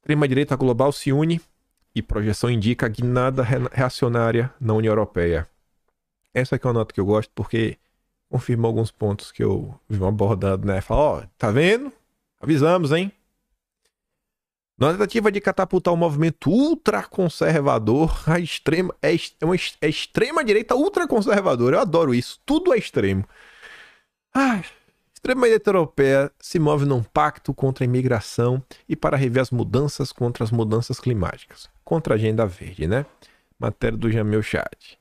Extrema-direita global se une e projeção indica guinada reacionária na União Europeia. Essa aqui é uma nota que eu gosto porque confirma alguns pontos que eu vi abordando, né? Fala, ó, tá vendo? Avisamos, hein? Na tentativa de catapultar o movimento ultraconservador, a extrema-direita ultraconservadora. Eu adoro isso. Tudo é extremo. A extrema-direita europeia se move num pacto contra a imigração e para rever as mudanças contra as mudanças climáticas. Contra a agenda verde, né? Matéria do Jamil Chad.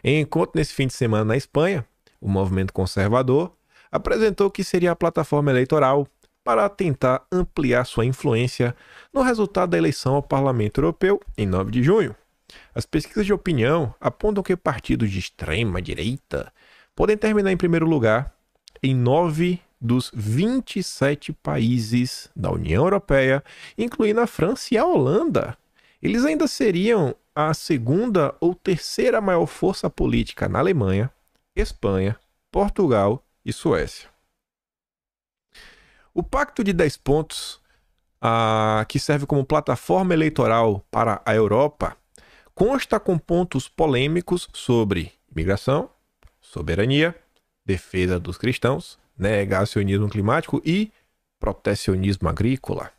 Em encontro nesse fim de semana na Espanha, o movimento conservador apresentou que seria a plataforma eleitoral para tentar ampliar sua influência no resultado da eleição ao Parlamento Europeu em 9 de junho. As pesquisas de opinião apontam que partidos de extrema-direita podem terminar em primeiro lugar em 9 dos 27 países da União Europeia, incluindo a França e a Holanda. Eles ainda seriam a segunda ou terceira maior força política na Alemanha, Espanha, Portugal e Suécia. O Pacto de 10 pontos, que serve como plataforma eleitoral para a Europa, consta com pontos polêmicos sobre imigração, soberania, defesa dos cristãos, negacionismo climático e protecionismo agrícola.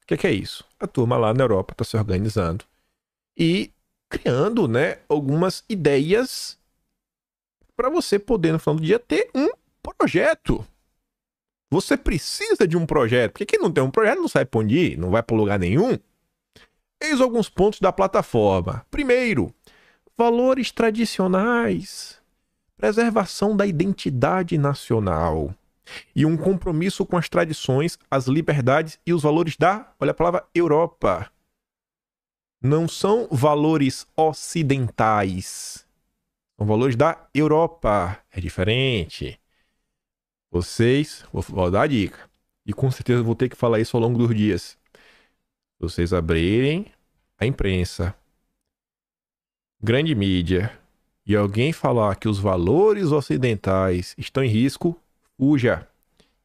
O que é isso? A turma lá na Europa está se organizando e criando, algumas ideias para você poder, no final do dia, ter um projeto. Você precisa de um projeto, porque quem não tem um projeto não sabe para onde ir, não vai para lugar nenhum. Eis alguns pontos da plataforma. Primeiro, valores tradicionais, preservação da identidade nacional e um compromisso com as tradições, as liberdades e os valores da, olha a palavra, Europa. Não são valores ocidentais, são valores da Europa. É diferente. Vou dar a dica, e com certeza vou ter que falar isso ao longo dos dias. Vocês abrirem a imprensa, grande mídia, e alguém falar que os valores ocidentais estão em risco, fuja.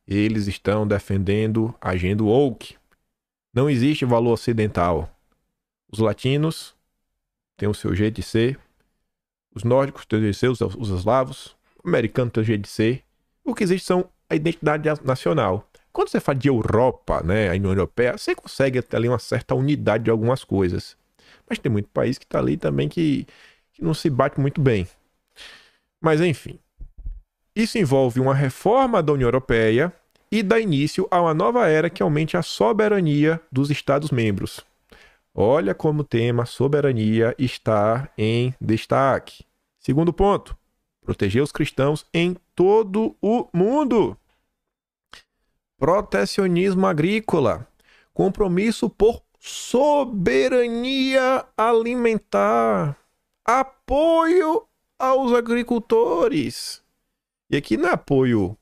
Eles estão defendendo a agenda woke. Não existe valor ocidental. Os latinos têm o seu jeito de ser, os nórdicos têm o jeito de ser, os eslavos, o americano tem o jeito de ser. O que existe são a identidade nacional. Quando você fala de Europa, a União Europeia, você consegue ter ali uma certa unidade de algumas coisas. Mas tem muito país que está ali também que não se bate muito bem. Mas enfim, isso envolve uma reforma da União Europeia e dá início a uma nova era que aumente a soberania dos Estados-membros. Olha como o tema soberania está em destaque. Segundo ponto, proteger os cristãos em todo o mundo. Protecionismo agrícola. Compromisso por soberania alimentar. Apoio aos agricultores. E aqui não é apoio,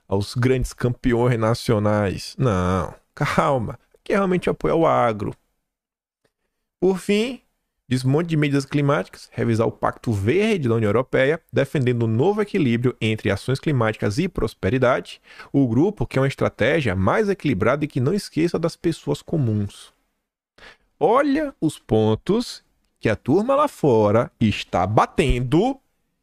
aos grandes campeões nacionais. Não, calma. Aqui é realmente apoio ao agro. Por fim, desmonte de medidas climáticas, revisar o Pacto Verde da União Europeia, defendendo um novo equilíbrio entre ações climáticas e prosperidade. O grupo quer uma estratégia mais equilibrada e que não esqueça das pessoas comuns. Olha os pontos que a turma lá fora está batendo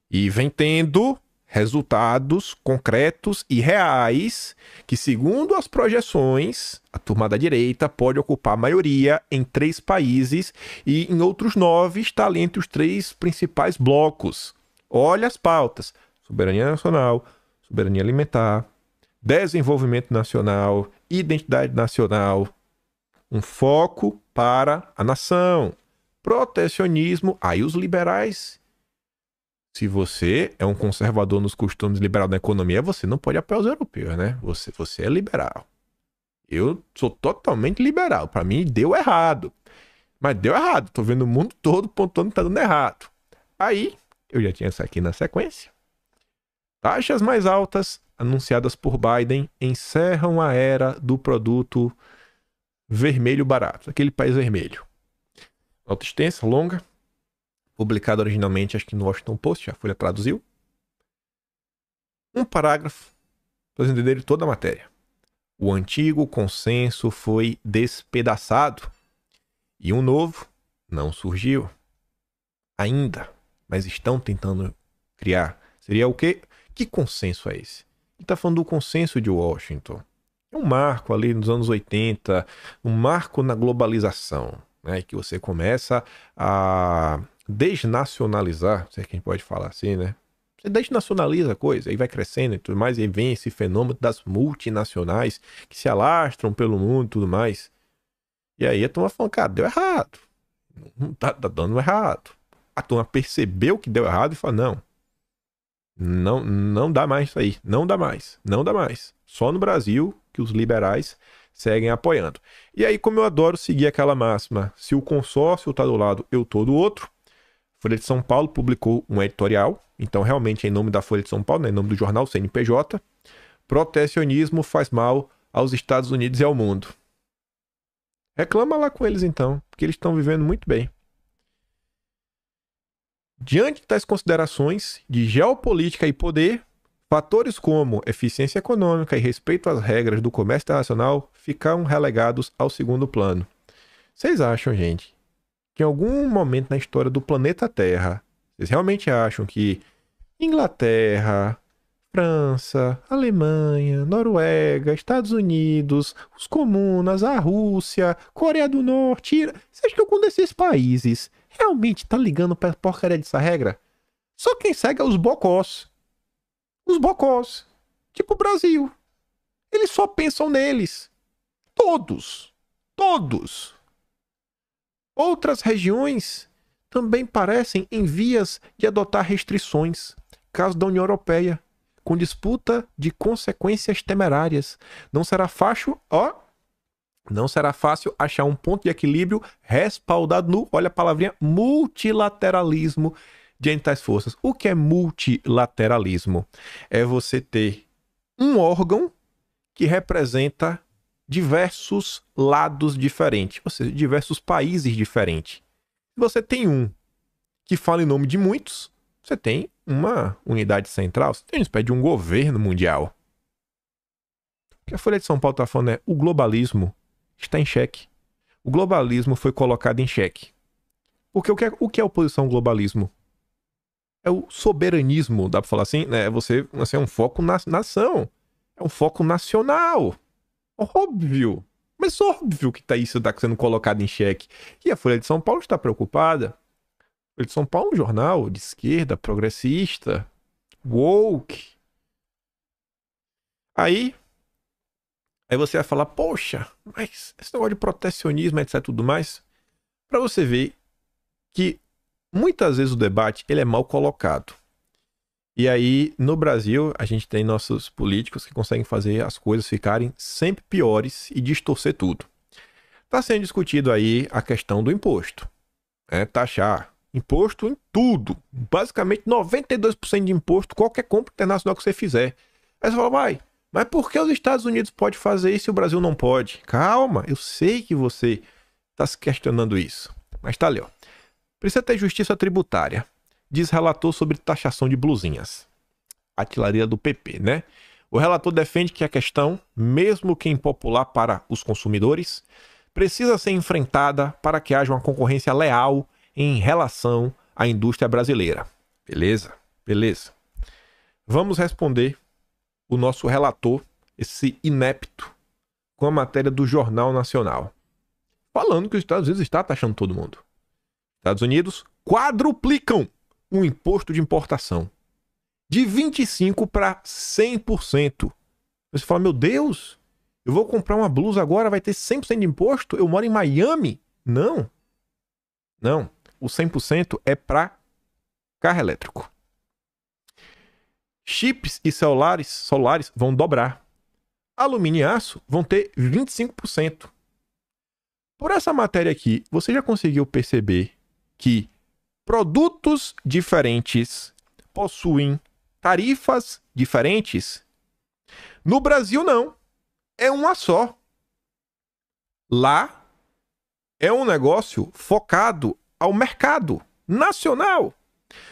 e vem tendo resultados concretos e reais que, segundo as projeções, a turma da direita pode ocupar a maioria em 3 países e em outros 9 está ali entre os 3 principais blocos. Olha as pautas: soberania nacional, soberania alimentar, desenvolvimento nacional, identidade nacional, um foco para a nação, protecionismo. Aí os liberais, se você é um conservador nos costumes, liberal na economia, você não pode apoiar os europeus, Você é liberal. Eu sou totalmente liberal. Para mim, deu errado. Mas deu errado. Tô vendo o mundo todo pontuando que tá dando errado. Aí, eu já tinha isso aqui na sequência. Taxas mais altas anunciadas por Biden encerram a era do produto vermelho barato. Aquele país vermelho. Nota extensa, longa. Publicado originalmente, acho que no Washington Post, a Folha traduziu. Um parágrafo para vocês entenderem toda a matéria. O antigo consenso foi despedaçado e um novo não surgiu ainda, mas estão tentando criar. Seria o quê? Que consenso é esse? Ele está falando do consenso de Washington. É um marco ali nos anos 80, um marco na globalização, né? Que você começa a desnacionalizar, se é que a gente pode falar assim, né? Você desnacionaliza a coisa, aí vai crescendo e tudo mais, e aí vem esse fenômeno das multinacionais que se alastram pelo mundo e tudo mais. E aí a turma falando, cara, deu errado. Tá dando errado. A turma percebeu que deu errado e falou, não dá mais isso aí. Não dá mais. Não dá mais. Só no Brasil que os liberais seguem apoiando. E aí, como eu adoro seguir aquela máxima, se o consórcio está do lado, eu tô do outro. Folha de São Paulo publicou um editorial, então realmente é em nome da Folha de São Paulo, né, em nome do jornal CNPJ, protecionismo faz mal aos Estados Unidos e ao mundo. Reclama lá com eles então, porque eles estão vivendo muito bem. Diante das considerações de geopolítica e poder, fatores como eficiência econômica e respeito às regras do comércio internacional ficaram relegados ao segundo plano. Vocês acham, gente, que em algum momento na história do planeta Terra, vocês realmente acham que Inglaterra, França, Alemanha, Noruega, Estados Unidos, os comunas, a Rússia, Coreia do Norte, você acha que algum desses países realmente tá ligando pra porcaria dessa regra? Só quem segue é os bocós. Os bocós. Tipo o Brasil. Eles só pensam neles. Todos. Todos. Outras regiões também parecem em vias de adotar restrições. Caso da União Europeia, com disputa de consequências temerárias. Não será fácil, não será fácil achar um ponto de equilíbrio respaldado no, olha a palavrinha, multilateralismo diante das forças. O que é multilateralismo? É você ter um órgão que representa diversos lados diferentes, ou seja, diversos países diferentes. Se você tem um que fala em nome de muitos, você tem uma unidade central, você tem uma espécie de um governo mundial. O que a Folha de São Paulo está falando é o globalismo está em xeque. O globalismo foi colocado em xeque. Porque o que é oposição ao globalismo? É o soberanismo, dá para falar assim, né? Você é um foco na nação. É um foco nacional. Óbvio. Mas óbvio que isso está sendo colocado em xeque. E a Folha de São Paulo está preocupada. A Folha de São Paulo é um jornal de esquerda, progressista, woke. Aí você vai falar, poxa, mas esse negócio de protecionismo, etc, tudo mais, para você ver que muitas vezes o debate ele é mal colocado. E aí, no Brasil, a gente tem nossos políticos que conseguem fazer as coisas ficarem sempre piores e distorcer tudo. Está sendo discutido aí a questão do imposto. Taxar imposto em tudo. Basicamente, 92% de imposto, qualquer compra internacional que você fizer. Aí você fala, mas por que os Estados Unidos podem fazer isso e o Brasil não pode? Calma, eu sei que você está se questionando isso. Mas tá ali, ó. Precisa ter justiça tributária. Diz relator sobre taxação de blusinhas. Artilharia do PP, né? O relator defende que a questão, mesmo que impopular para os consumidores, precisa ser enfrentada para que haja uma concorrência leal em relação à indústria brasileira. Beleza? Beleza. Vamos responder o nosso relator, esse inepto, com a matéria do Jornal Nacional, falando que os Estados Unidos está taxando todo mundo. Estados Unidos quadruplicam o imposto de importação de 25% para 100%. Você fala, meu Deus, eu vou comprar uma blusa agora, vai ter 100% de imposto? Eu moro em Miami? Não. Não. O 100% é para carro elétrico. Chips e solares vão dobrar. Alumínio e aço vão ter 25%. Por essa matéria aqui, você já conseguiu perceber que produtos diferentes possuem tarifas diferentes? No Brasil, não. É uma só. Lá é um negócio focado ao mercado nacional.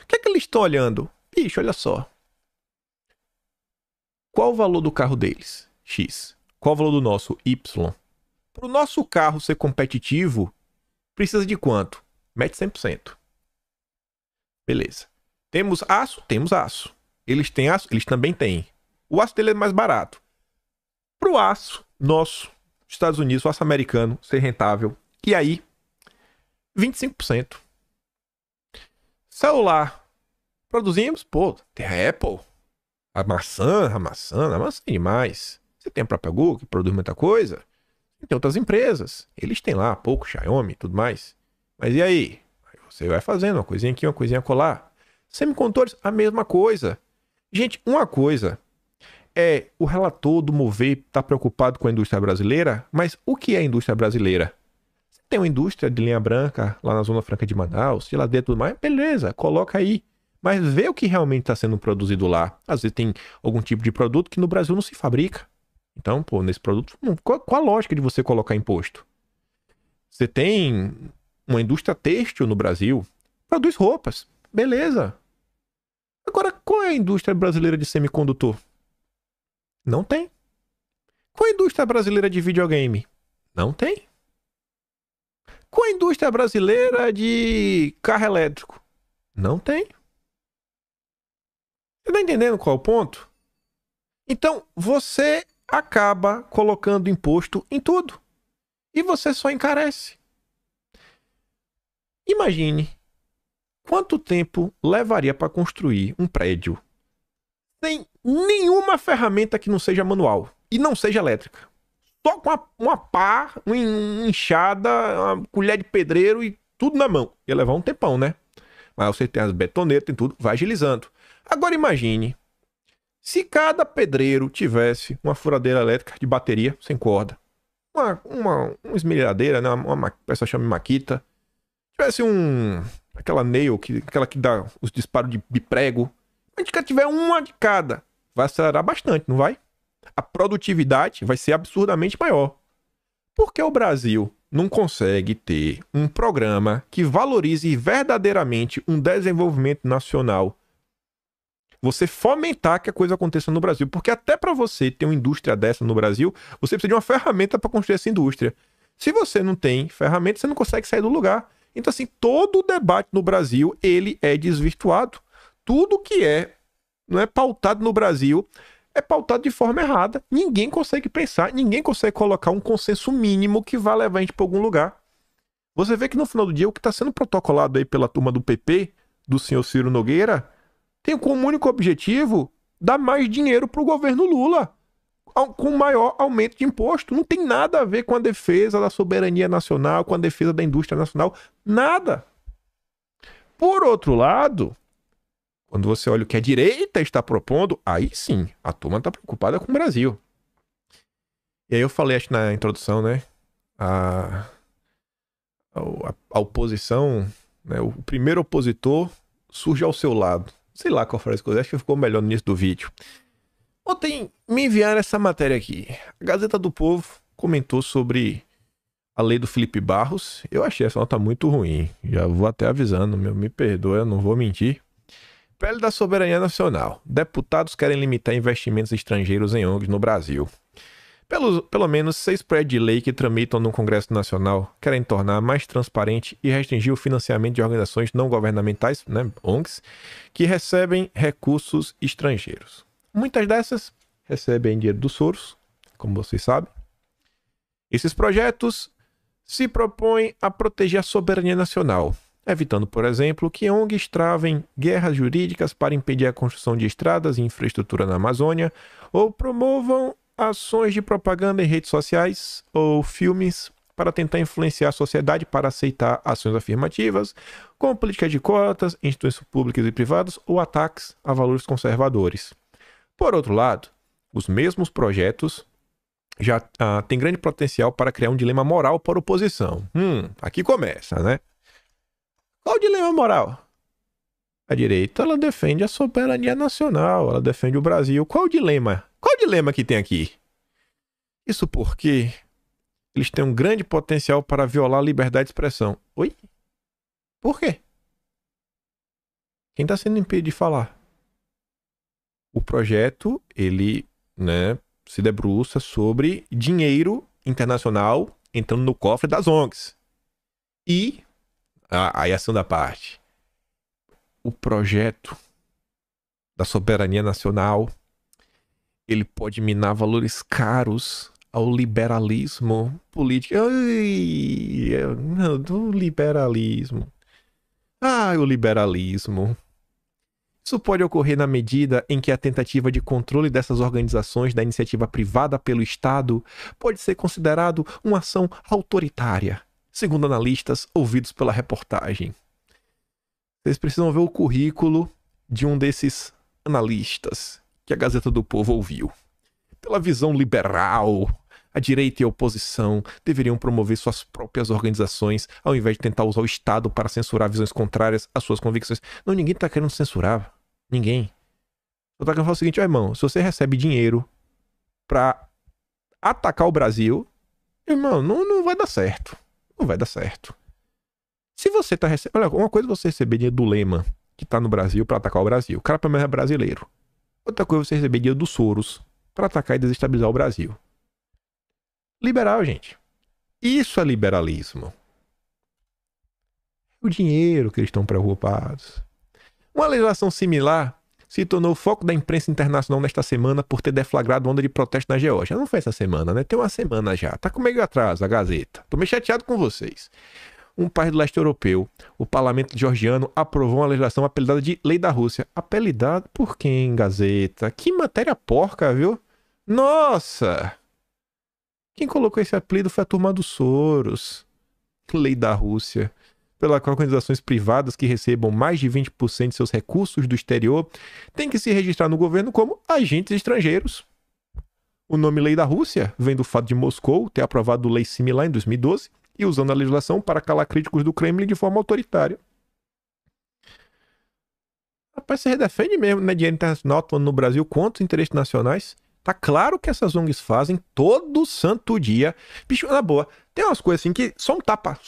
O que é que eles estão olhando? Bicho, olha só. Qual o valor do carro deles? X. Qual o valor do nosso? Y. Para o nosso carro ser competitivo, precisa de quanto? Mete 100%. Beleza. Temos aço? Temos aço. Eles têm aço? Eles também têm. O aço dele é mais barato. Para o aço nosso, Estados Unidos, o aço americano, ser rentável. E aí, 25%. Celular. Produzimos? Pô, tem a Apple. A maçã é demais. Você tem a própria Google, que produz muita coisa. E tem outras empresas. Eles têm lá, pouco, Xiaomi e tudo mais. Mas e aí? Aí você vai fazendo uma coisinha aqui, uma coisinha acolá. Semicondutores, a mesma coisa. Gente, uma coisa é o relator do Mover estar preocupado com a indústria brasileira, mas o que é a indústria brasileira? Você tem uma indústria de linha branca lá na Zona Franca de Manaus, geladeira e tudo mais, beleza, coloca aí. Mas vê o que realmente está sendo produzido lá. Às vezes tem algum tipo de produto que no Brasil não se fabrica. Então, pô, nesse produto, qual a lógica de você colocar imposto? Você tem uma indústria têxtil no Brasil, produz roupas, beleza. Agora, qual é a indústria brasileira de semicondutor? Não tem. Qual é a indústria brasileira de videogame? Não tem. Qual é a indústria brasileira de carro elétrico? Não tem. Você tá entendendo qual é o ponto? Então, você acaba colocando imposto em tudo. E você só encarece. Imagine quanto tempo levaria para construir um prédio sem nenhuma ferramenta que não seja manual e não seja elétrica. Só com uma pá, uma enxada, uma colher de pedreiro e tudo na mão. Ia levar um tempão, né? Mas você tem as betonetas, tem tudo, vai agilizando. Agora imagine se cada pedreiro tivesse uma furadeira elétrica de bateria sem corda, uma esmerilhadeira, né? A pessoa chama de maquita, tivesse aquela nail, aquela que dá os disparos de prego. A gente tiver uma de cada, vai acelerar bastante, não vai? A produtividade vai ser absurdamente maior. Por que o Brasil não consegue ter um programa que valorize verdadeiramente um desenvolvimento nacional? Você fomentar que a coisa aconteça no Brasil. Porque até para você ter uma indústria dessa no Brasil, você precisa de uma ferramenta para construir essa indústria. Se você não tem ferramenta, você não consegue sair do lugar. Então, assim, todo o debate no Brasil, ele é desvirtuado. Tudo que não é pautado no Brasil é pautado de forma errada. Ninguém consegue pensar, ninguém consegue colocar um consenso mínimo que vá levar a gente para algum lugar. Você vê que no final do dia, o que está sendo protocolado aí pela turma do PP, do senhor Ciro Nogueira, tem como único objetivo dar mais dinheiro para o governo Lula, com maior aumento de imposto. Não tem nada a ver com a defesa da soberania nacional, com a defesa da indústria nacional. Nada. Por outro lado, quando você olha o que a direita está propondo, aí sim, a turma está preocupada com o Brasil. E aí eu falei, acho na introdução, né? A oposição, né? O primeiro opositor surge ao seu lado. Sei lá qual foi a coisa, acho que ficou melhor no início do vídeo. Ontem me enviaram essa matéria aqui. A Gazeta do Povo comentou sobre a lei do Felipe Barros. Eu achei essa nota muito ruim. Já vou até avisando, me perdoa, eu não vou mentir. PL da Soberania Nacional. Deputados querem limitar investimentos estrangeiros em ONGs no Brasil. Pelo menos 6 projetos de lei que tramitam no Congresso Nacional querem tornar mais transparente e restringir o financiamento de organizações não governamentais, né, ONGs, que recebem recursos estrangeiros. Muitas dessas recebem dinheiro dos Soros, como vocês sabem. Esses projetos se propõem a proteger a soberania nacional, evitando, por exemplo, que ONGs travem guerras jurídicas para impedir a construção de estradas e infraestrutura na Amazônia ou promovam ações de propaganda em redes sociais ou filmes para tentar influenciar a sociedade para aceitar ações afirmativas, como políticas de cotas, instituições públicas e privadas ou ataques a valores conservadores. Por outro lado, os mesmos projetos já têm grande potencial para criar um dilema moral para a oposição. Aqui começa, né? Qual o dilema moral? A direita, ela defende a soberania nacional, ela defende o Brasil. Qual o dilema? Qual o dilema que tem aqui? Isso porque eles têm um grande potencial para violar a liberdade de expressão. Oi? Por quê? Quem está sendo impedido de falar? O projeto, ele, né, se debruça sobre dinheiro internacional entrando no cofre das ONGs. E, aí a segunda parte, o projeto da soberania nacional, ele pode minar valores caros ao liberalismo político. Ai, não, do liberalismo. O liberalismo. Isso pode ocorrer na medida em que a tentativa de controle dessas organizações da iniciativa privada pelo Estado pode ser considerado uma ação autoritária, segundo analistas ouvidos pela reportagem. Vocês precisam ver o currículo de um desses analistas que a Gazeta do Povo ouviu. Pela visão liberal, a direita e a oposição deveriam promover suas próprias organizações ao invés de tentar usar o Estado para censurar visões contrárias às suas convicções. Não, ninguém está querendo censurar. Ninguém. Eu tô querendo falar o seguinte, irmão, se você recebe dinheiro para atacar o Brasil, irmão, não vai dar certo. Não vai dar certo. Se você tá recebendo... Olha, uma coisa é você receber dinheiro do Lema, que tá no Brasil, para atacar o Brasil. O cara pelo menos é brasileiro. Outra coisa é você receber dinheiro do Soros para atacar e desestabilizar o Brasil. Liberal, gente. Isso é liberalismo. O dinheiro que eles estão preocupados. Uma legislação similar se tornou o foco da imprensa internacional nesta semana por ter deflagrado onda de protesto na Geórgia. Não foi essa semana, né? Tem uma semana já. Tá comigo atrás, a Gazeta. Tô meio chateado com vocês. Um país do leste europeu, o parlamento georgiano aprovou uma legislação apelidada de Lei da Rússia. Apelidada por quem, Gazeta? Que matéria porca, viu? Nossa! Quem colocou esse apelido foi a turma do Soros. Lei da Rússia, pela qual organizações privadas que recebam mais de 20% de seus recursos do exterior têm que se registrar no governo como agentes estrangeiros. O nome Lei da Rússia vem do fato de Moscou ter aprovado lei similar em 2012 e usando a legislação para calar críticos do Kremlin de forma autoritária. Rapaz, você redefende mesmo, né? Dinheiro internacional atuando no Brasil contra os interesses nacionais. Tá claro que essas ONGs fazem todo santo dia. Bicho, na boa, tem umas coisas assim que só um tapa.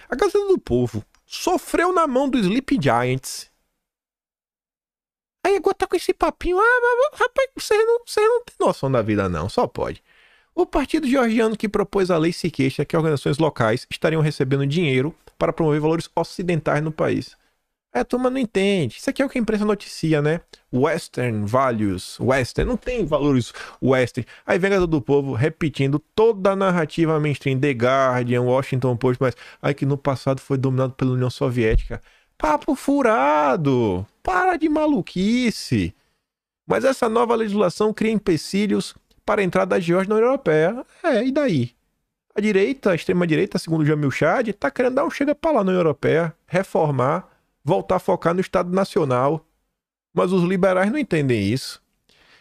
A Gazeta do Povo sofreu na mão do Sleep Giants. Aí agora tá com esse papinho. Rapaz, você não tem noção da vida não, só pode. O partido georgiano que propôs a lei se queixa que organizações locais estariam recebendo dinheiro para promover valores ocidentais no país. A turma não entende. Isso aqui é o que a imprensa noticia, né? Western values, Western. Não tem valores Western. Aí vem a Gazeta do Povo repetindo toda a narrativa mainstream, The Guardian, Washington Post, mas aí que no passado foi dominado pela União Soviética. Papo furado! Para de maluquice! Mas essa nova legislação cria empecilhos para a entrada da Geórgia na União Europeia. E daí? A direita, a extrema-direita, segundo o Jamil Chad, tá querendo dar um chega pra lá na União Europeia, reformar, voltar a focar no Estado Nacional. Mas os liberais não entendem isso.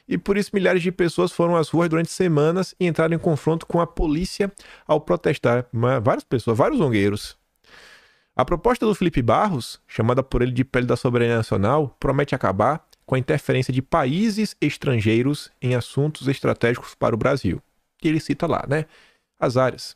E por isso milhares de pessoas foram às ruas durante semanas e entraram em confronto com a polícia ao protestar. Várias pessoas, vários zongueiros. A proposta do Felipe Barros, chamada por ele de pele da soberania nacional, promete acabar com a interferência de países estrangeiros em assuntos estratégicos para o Brasil. Que ele cita lá, né? As áreas: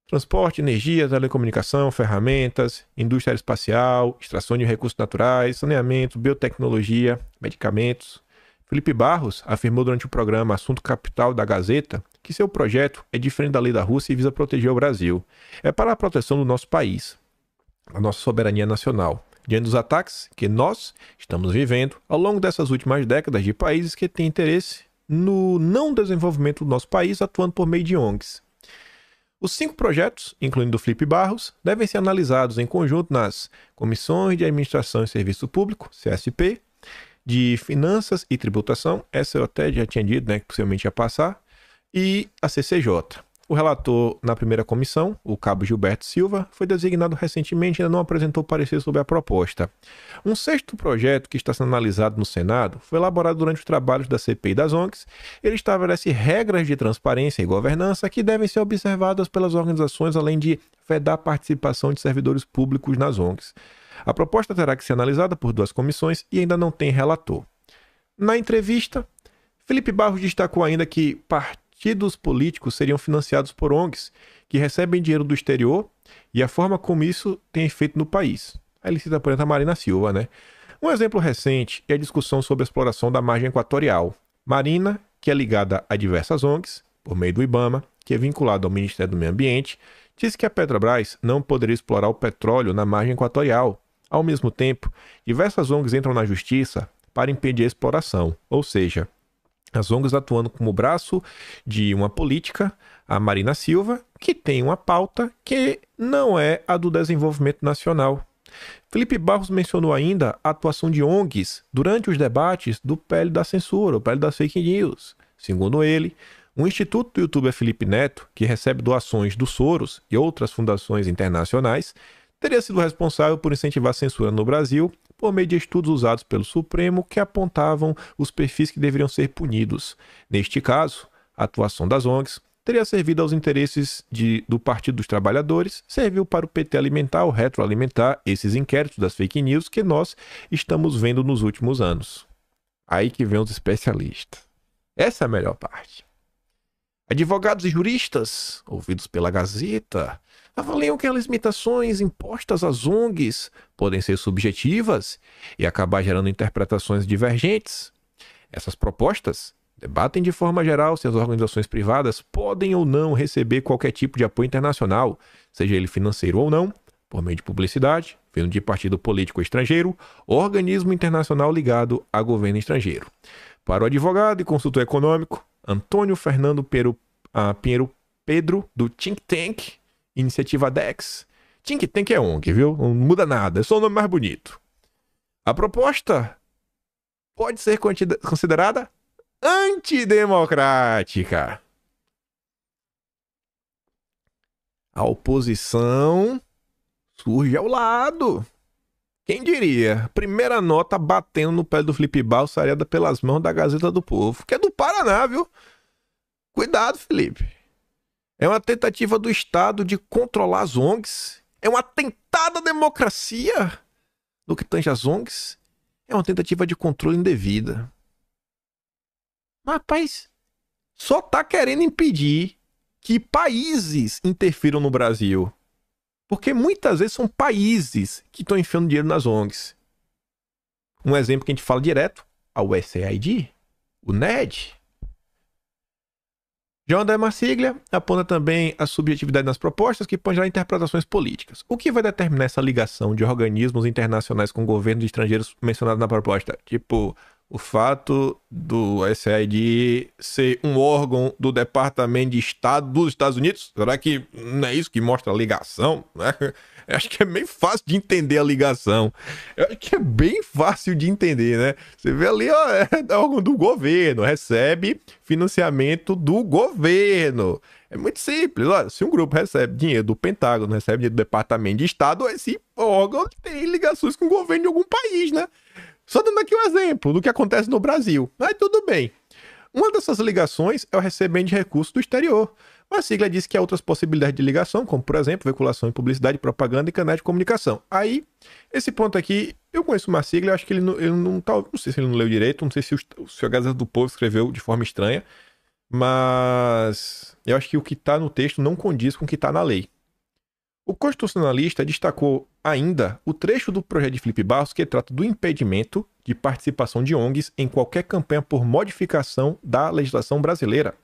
transporte, energia, telecomunicação, ferramentas, indústria espacial, extração de recursos naturais, saneamento, biotecnologia, medicamentos. Felipe Barros afirmou durante o programa Assunto Capital da Gazeta que seu projeto é diferente da lei da Rússia e visa proteger o Brasil. É para a proteção do nosso país, a nossa soberania nacional, diante dos ataques que nós estamos vivendo ao longo dessas últimas décadas de países que têm interesse no não desenvolvimento do nosso país atuando por meio de ONGs. Os 5 projetos, incluindo o Felipe Barros, devem ser analisados em conjunto nas Comissões de Administração e Serviço Público, CSP, de Finanças e Tributação, essa eu até já tinha dito, né, que possivelmente ia passar, e a CCJ. O relator na primeira comissão, o cabo Gilberto Silva, foi designado recentemente e ainda não apresentou parecer sobre a proposta. Um 6º projeto que está sendo analisado no Senado foi elaborado durante os trabalhos da CPI das ONGs. Ele estabelece regras de transparência e governança que devem ser observadas pelas organizações, além de vedar a participação de servidores públicos nas ONGs. A proposta terá que ser analisada por 2 comissões e ainda não tem relator. Na entrevista, Felipe Barros destacou ainda que partidos políticos seriam financiados por ONGs que recebem dinheiro do exterior e a forma como isso tem efeito no país. Aí ele cita, por exemplo, a Marina Silva, né? Um exemplo recente é a discussão sobre a exploração da margem equatorial. Marina que é ligada a diversas ONGs, por meio do IBAMA, que é vinculado ao Ministério do Meio Ambiente, disse que a Petrobras não poderia explorar o petróleo na margem equatorial. Ao mesmo tempo, diversas ONGs entram na justiça para impedir a exploração, ou seja, as ONGs atuando como braço de uma política, a Marina Silva, que tem uma pauta que não é a do desenvolvimento nacional. Felipe Barros mencionou ainda a atuação de ONGs durante os debates do PL da censura, o PL das fake news. Segundo ele, o instituto do youtuber Felipe Neto, que recebe doações do Soros e outras fundações internacionais, teria sido responsável por incentivar a censura no Brasil por meio de estudos usados pelo Supremo que apontavam os perfis que deveriam ser punidos. Neste caso, a atuação das ONGs teria servido aos interesses do Partido dos Trabalhadores, serviu para o PT alimentar ou retroalimentar esses inquéritos das fake news que nós estamos vendo nos últimos anos. Aí que vem os especialistas. Essa é a melhor parte. Advogados e juristas, ouvidos pela Gazeta, avaliam que as limitações impostas às ONGs podem ser subjetivas e acabar gerando interpretações divergentes. Essas propostas debatem de forma geral se as organizações privadas podem ou não receber qualquer tipo de apoio internacional, seja ele financeiro ou não, por meio de publicidade, vindo de partido político estrangeiro ou organismo internacional ligado a governo estrangeiro. Para o advogado e consultor econômico, Antônio Fernando Pinheiro Pedro, do Think Tank, Iniciativa DEX. Think Tank é ONG, viu? Não muda nada, é só o nome mais bonito. A proposta pode ser considerada antidemocrática. A oposição surge ao lado. Quem diria? Primeira nota batendo no pé do Felipe Barros, saiada pelas mãos da Gazeta do Povo, que é do Paraná, viu? Cuidado, Felipe. É uma tentativa do Estado de controlar as ONGs. É um atentado à democracia no que tange as ONGs. É uma tentativa de controle indevida. Mas, rapaz, só tá querendo impedir que países interfiram no Brasil. Porque muitas vezes são países que estão enfiando dinheiro nas ONGs. Um exemplo que a gente fala direto, a USAID, o NED. Já André Marsiglia aponta também a subjetividade nas propostas que pode gerar interpretações políticas. O que vai determinar essa ligação de organismos internacionais com governos estrangeiros mencionados na proposta? Tipo, o fato do USAID ser um órgão do Departamento de Estado dos Estados Unidos? Será que não é isso que mostra a ligação? Eu acho que é bem fácil de entender a ligação. Eu acho que é bem fácil de entender, né? Você vê ali, ó, é órgão do governo, recebe financiamento do governo. É muito simples. Olha, se um grupo recebe dinheiro do Pentágono, recebe dinheiro do Departamento de Estado, esse órgão tem ligações com o governo de algum país, né? Só dando aqui um exemplo do que acontece no Brasil. Aí tudo bem. Uma dessas ligações é o recebimento de recursos do exterior. Mas a sigla diz que há outras possibilidades de ligação, como, por exemplo, veiculação em publicidade, propaganda e canais de comunicação. Aí, esse ponto aqui, eu conheço uma sigla, eu acho que ele não sei se ele não leu direito, não sei se a Gazeta do Povo escreveu de forma estranha, mas eu acho que o que está no texto não condiz com o que está na lei. O constitucionalista destacou ainda o trecho do projeto de Felipe Barros que trata do impedimento de participação de ONGs em qualquer campanha por modificação da legislação brasileira.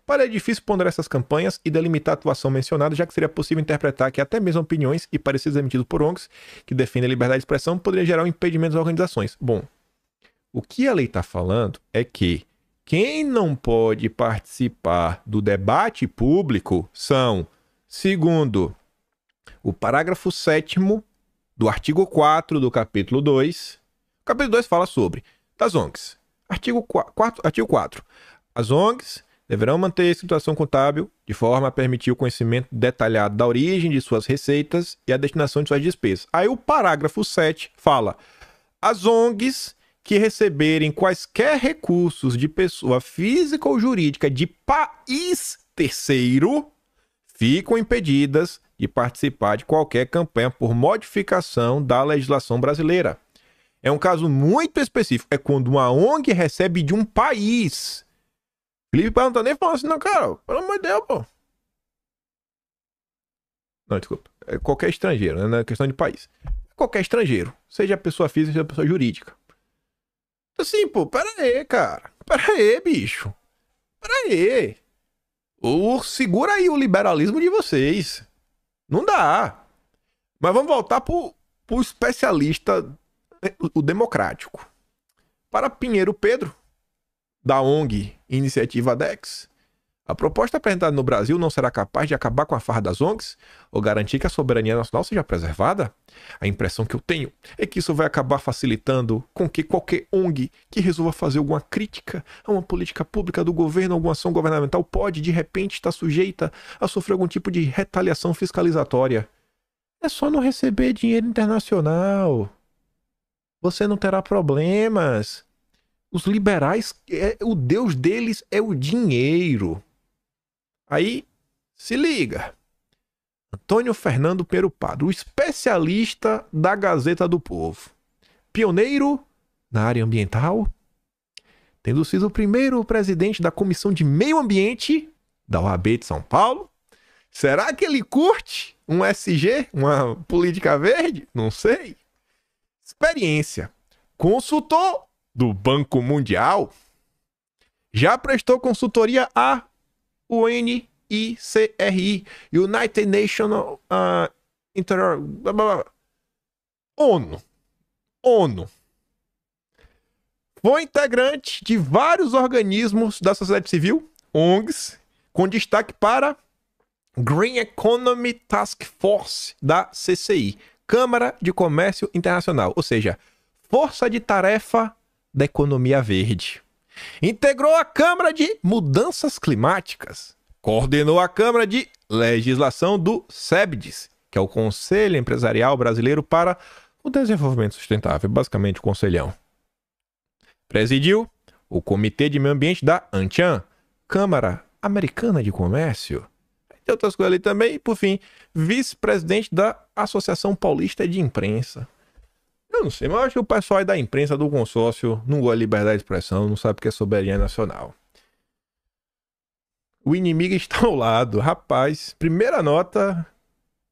Para é difícil ponderar essas campanhas e delimitar a atuação mencionada, já que seria possível interpretar que até mesmo opiniões e pareceres emitidos por ONGs que defendem a liberdade de expressão poderiam gerar um impedimento às organizações. Bom, o que a lei está falando é que quem não pode participar do debate público são, segundo o parágrafo 7º do artigo 4 do capítulo 2. O capítulo 2 fala sobre das ONGs. Artigo 4. As ONGs deverão manter a escrituração contábil de forma a permitir o conhecimento detalhado da origem de suas receitas e a destinação de suas despesas. Aí o parágrafo 7 fala: as ONGs que receberem quaisquer recursos de pessoa física ou jurídica de país terceiro ficam impedidas de participar de qualquer campanha por modificação da legislação brasileira. É um caso muito específico. É quando uma ONG recebe de um país. Felipe Barros não tá nem falando assim, não, cara. Pelo amor de Deus, pô. Não, desculpa. É qualquer estrangeiro, né? Não é questão de país. Qualquer estrangeiro. Seja pessoa física, seja pessoa jurídica. Assim, pô, pera aí, cara. Pera aí, bicho. Aí, segura aí o liberalismo de vocês. Não dá. Mas vamos voltar pro especialista, o democrático. Para Pinheiro Pedro, da ONG Iniciativa DEX, a proposta apresentada no Brasil não será capaz de acabar com a farra das ONGs ou garantir que a soberania nacional seja preservada? A impressão que eu tenho é que isso vai acabar facilitando com que qualquer ONG que resolva fazer alguma crítica a uma política pública do governo, alguma ação governamental, pode, de repente, estar sujeita a sofrer algum tipo de retaliação fiscalizatória. É só não receber dinheiro internacional. Você não terá problemas. Os liberais, o Deus deles é o dinheiro. Aí, se liga. Antônio Fernando Perupado, o especialista da Gazeta do Povo. Pioneiro na área ambiental, tendo sido o primeiro presidente da Comissão de Meio Ambiente da OAB de São Paulo. Será que ele curte um SG, uma política verde? Não sei. Experiência. Consultor do Banco Mundial. Já prestou consultoria a UNICRI, United Nations ONU. Foi integrante de vários organismos da sociedade civil, ONGs, com destaque para Green Economy Task Force da CCI, Câmara de Comércio Internacional, ou seja, Força de Tarefa da Economia Verde. Integrou a Câmara de Mudanças Climáticas. Coordenou a Câmara de Legislação do SEBDES, que é o Conselho Empresarial Brasileiro para o Desenvolvimento Sustentável, basicamente o conselhão. Presidiu o Comitê de Meio Ambiente da ANCHAN, Câmara Americana de Comércio. Tem outras coisas ali também. E, por fim, vice-presidente da Associação Paulista de Imprensa. Eu não sei, mas eu acho que o pessoal aí da imprensa do consórcio não gosta de liberdade de expressão, não sabe o que é soberania nacional. O inimigo está ao lado. Rapaz, primeira nota,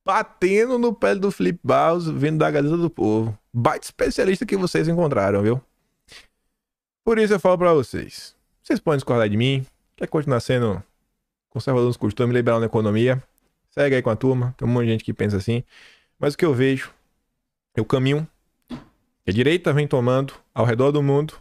batendo no pé do Felipe Barros, vindo da Gazeta do Povo. Baita especialista que vocês encontraram, viu? Por isso eu falo pra vocês. Vocês podem discordar de mim, quer continuar sendo conservador nos costumes, liberal na economia, segue aí com a turma, tem um monte de gente que pensa assim. Mas o que eu vejo é o caminho que a direita vem tomando ao redor do mundo,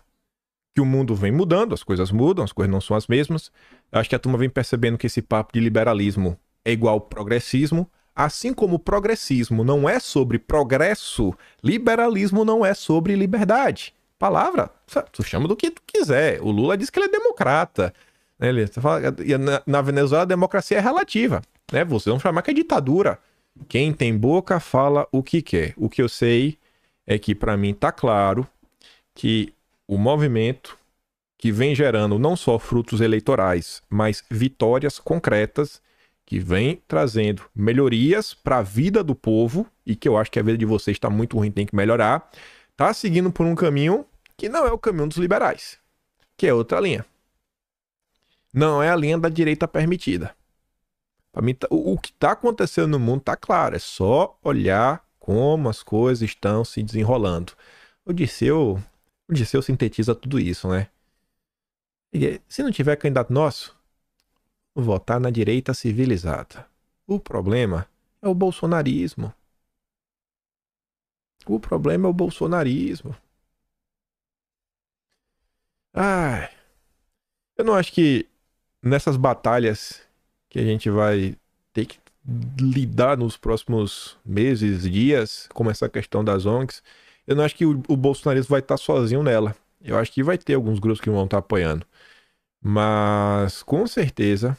que o mundo vem mudando, as coisas mudam, as coisas não são as mesmas. Eu acho que a turma vem percebendo que esse papo de liberalismo é igual ao progressismo, assim como o progressismo não é sobre progresso, liberalismo não é sobre liberdade. Palavra, tu chama do que tu quiser. O Lula diz que ele é democrata. Ele fala, na Venezuela a democracia é relativa. Né? Vocês vão chamar que é ditadura. Quem tem boca fala o que quer. O que eu sei é que para mim tá claro que o movimento que vem gerando não só frutos eleitorais, mas vitórias concretas, que vem trazendo melhorias para a vida do povo, e que eu acho que a vida de vocês está muito ruim, tem que melhorar, tá seguindo por um caminho que não é o caminho dos liberais, que é outra linha. Não é a linha da direita permitida. Para mim, o que está acontecendo no mundo tá claro, é só olhar como as coisas estão se desenrolando. O Dirceu sintetiza tudo isso, né? E se não tiver candidato nosso, votar na direita civilizada. O problema é o bolsonarismo. O problema é o bolsonarismo. Eu não acho que nessas batalhas que a gente vai ter que lidar nos próximos meses, dias, como essa questão das ONGs, eu não acho que o bolsonarismo vai estar sozinho nela. Eu acho que vai ter alguns grupos que vão estar apoiando. Mas, com certeza,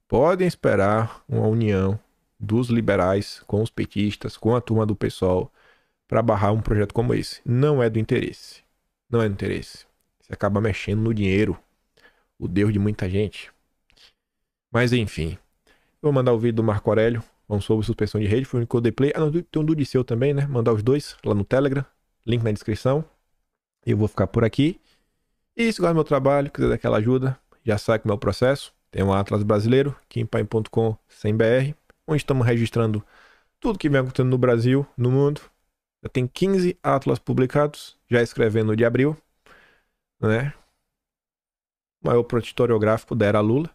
podem esperar uma união dos liberais com os petistas, com a turma do PSOL, para barrar um projeto como esse. Não é do interesse. Não é do interesse. Você acaba mexendo no dinheiro. O Deus de muita gente. Mas, enfim. Eu vou mandar o vídeo do Marco Aurélio. Vamos sobre suspensão de rede. Foi o único que eu dei play. Não, tem um do Disseu também, né? Mandar os dois lá no Telegram. Link na descrição. Eu vou ficar por aqui. E se gosta do meu trabalho, quiser dar aquela ajuda, já sabe como é o processo. Tem um Atlas brasileiro, kimpaim.com/br, onde estamos registrando tudo que vem acontecendo no Brasil, no mundo. Já tem 15 Atlas publicados, já escrevendo de abril, né? maior produto historiográfico da era Lula.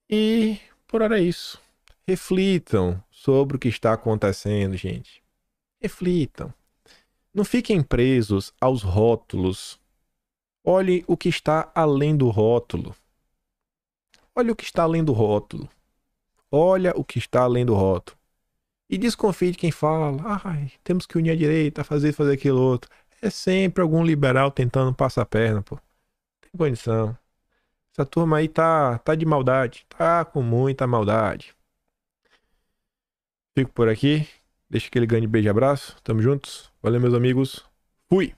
E por hora é isso. Reflitam sobre o que está acontecendo, gente. Reflitam. Não fiquem presos aos rótulos. Olhe o que está além do rótulo. Olhe o que está além do rótulo. Olha o que está além do rótulo. E desconfie de quem fala, ai, temos que unir a direita, fazer aquilo outro. É sempre algum liberal tentando passar a perna, pô. Não tem condição. Essa turma aí tá de maldade. Tá com muita maldade. Fico por aqui. Deixa aquele grande beijo e abraço. Tamo juntos. Valeu, meus amigos. Fui!